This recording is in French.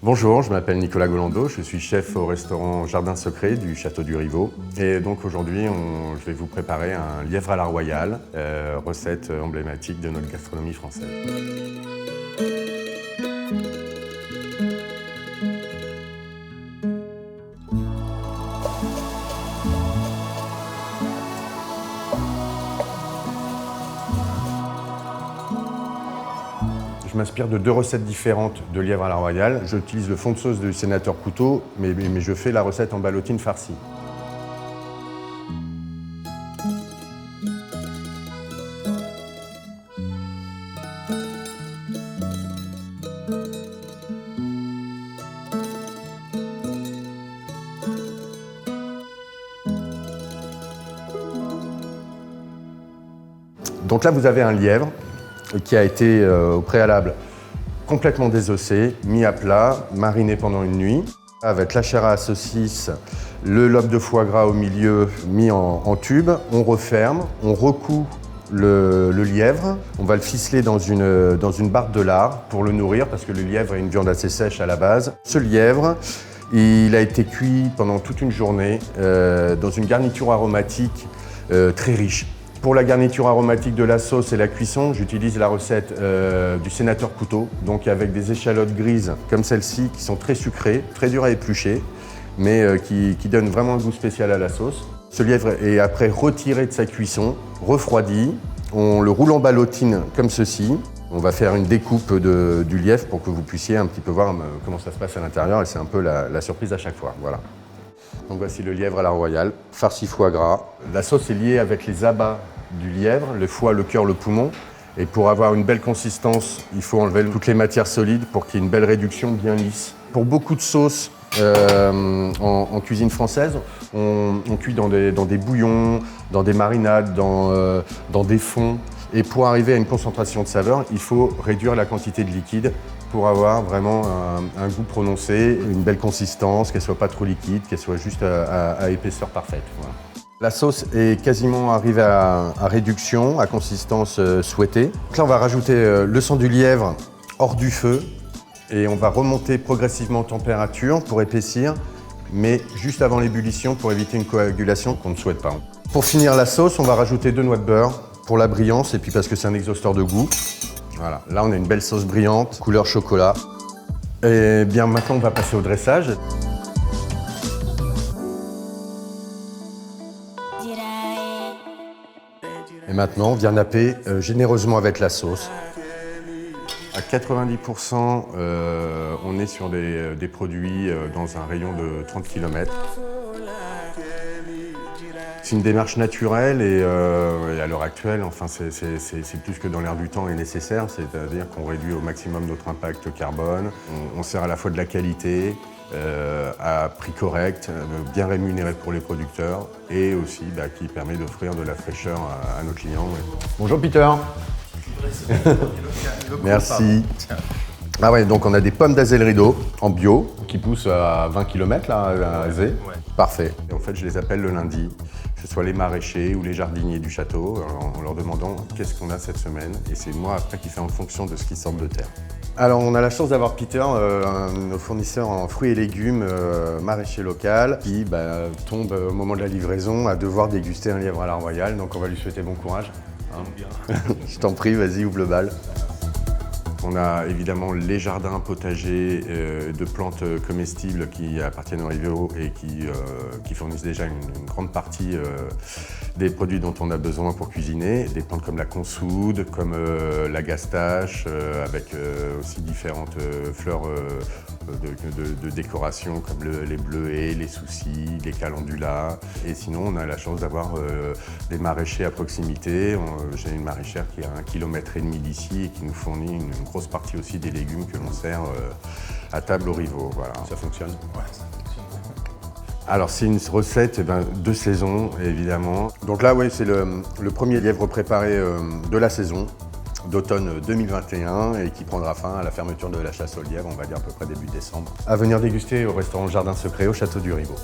Bonjour, je m'appelle Nicolas Golando, je suis chef au restaurant Jardin Secret du Château du Rivaux. Et donc aujourd'hui, je vais vous préparer un lièvre à la royale, recette emblématique de notre gastronomie française. Je m'inspire de deux recettes différentes de lièvre à la royale. J'utilise le fond de sauce du sénateur Couteau, mais je fais la recette en ballotine farcie. Donc là, vous avez un lièvre qui a été au préalable complètement désossé, mis à plat, mariné pendant une nuit, avec la chair à saucisse, le lobe de foie gras au milieu mis en tube. On referme, on recoue le lièvre, on va le ficeler dans une barre de lard pour le nourrir parce que le lièvre est une viande assez sèche à la base. Ce lièvre, il a été cuit pendant toute une journée dans une garniture aromatique très riche. Pour la garniture aromatique de la sauce et la cuisson, j'utilise la recette du sénateur Couteau, donc avec des échalotes grises comme celle-ci qui sont très sucrées, très dures à éplucher, mais qui donnent vraiment un goût spécial à la sauce. Ce lièvre est après retiré de sa cuisson, refroidi, on le roule en ballotine comme ceci. On va faire une découpe du lièvre pour que vous puissiez un petit peu voir comment ça se passe à l'intérieur et c'est un peu la surprise à chaque fois. Voilà. Donc voici le lièvre à la royale, farci foie gras. La sauce est liée avec les abats du lièvre, le foie, le cœur, le poumon. Et pour avoir une belle consistance, il faut enlever toutes les matières solides pour qu'il y ait une belle réduction bien lisse. Pour beaucoup de sauces en cuisine française, on cuit dans des bouillons, dans des marinades, dans des fonds. Et pour arriver à une concentration de saveur, il faut réduire la quantité de liquide pour avoir vraiment un goût prononcé, une belle consistance, qu'elle ne soit pas trop liquide, qu'elle soit juste à épaisseur parfaite. Voilà. La sauce est quasiment arrivée à réduction, à consistance souhaitée. Donc là, on va rajouter le sang du lièvre hors du feu et on va remonter progressivement en température pour épaissir, mais juste avant l'ébullition pour éviter une coagulation qu'on ne souhaite pas. Pour finir la sauce, on va rajouter 2 noix de beurre pour la brillance et puis parce que c'est un exhausteur de goût. Voilà, là on a une belle sauce brillante, couleur chocolat. Et bien maintenant on va passer au dressage. Et maintenant on vient napper généreusement avec la sauce. À 90%, on est sur des produits dans un rayon de 30 km. C'est une démarche naturelle et à l'heure actuelle, enfin, c'est plus que dans l'air du temps et nécessaire, c'est-à-dire qu'on réduit au maximum notre impact carbone, on sert à la fois de la qualité, à prix correct, bien rémunéré pour les producteurs et aussi qui permet d'offrir de la fraîcheur à nos clients. Ouais. Bonjour Peter. Merci. Ah ouais, donc on a des pommes d'Azay le Rideau en bio qui poussent à 20 km là, à Azay. Ouais. Parfait. Et en fait, je les appelle le lundi, que ce soit les maraîchers ou les jardiniers du château, en leur demandant qu'est-ce qu'on a cette semaine. Et c'est moi après qui fais en fonction de ce qui sort de terre. Alors, on a la chance d'avoir Peter, nos fournisseurs en fruits et légumes maraîcher local, qui tombe au moment de la livraison à devoir déguster un lièvre à la royale. Donc, on va lui souhaiter bon courage. Hein. Je t'en prie, vas-y, ouvre le bal. On a évidemment les jardins potagers de plantes comestibles qui appartiennent au Rivaux et qui fournissent déjà une grande partie des produits dont on a besoin pour cuisiner. Des plantes comme la consoude, comme la gastache, avec aussi différentes fleurs de décoration comme les bleuets, les soucis, les calendula. Et sinon, on a la chance d'avoir des maraîchers à proximité. J'ai une maraîchère qui est à 1,5 km d'ici et qui nous fournit une grosse partie aussi des légumes que l'on sert à table au Rivaux. Voilà. Ça fonctionne? Ouais, ça fonctionne. Alors, c'est une recette de saison, évidemment. Donc là, oui, c'est le premier lièvre préparé de la saison d'automne 2021 et qui prendra fin à la fermeture de la chasse au lièvre, on va dire à peu près début décembre. À venir déguster au restaurant Jardin Secret au Château du Rivaux.